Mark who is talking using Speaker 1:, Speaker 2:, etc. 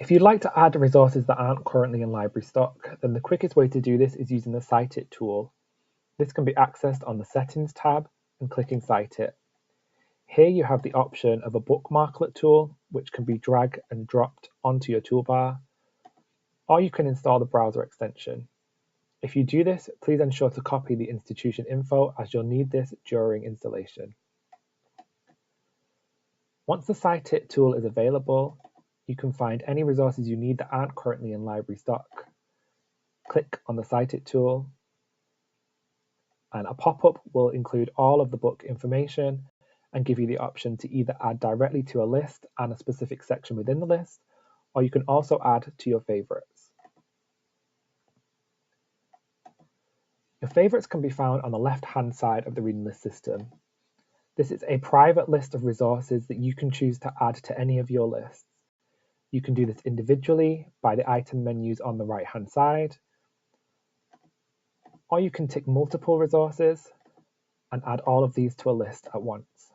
Speaker 1: If you'd like to add resources that aren't currently in library stock, then the quickest way to do this is using the Cite It tool. This can be accessed on the Settings tab and clicking Cite It. Here you have the option of a bookmarklet tool, which can be dragged and dropped onto your toolbar, or you can install the browser extension. If you do this, please ensure to copy the institution info as you'll need this during installation. Once the Cite It tool is available, you can find any resources you need that aren't currently in library stock. Click on the Cite It tool, and a pop-up will include all of the book information and give you the option to either add directly to a list and a specific section within the list, or you can also add to your favorites. Your favorites can be found on the left-hand side of the reading list system. This is a private list of resources that you can choose to add to any of your lists. You can do this individually by the item menus on the right-hand side, or you can tick multiple resources and add all of these to a list at once.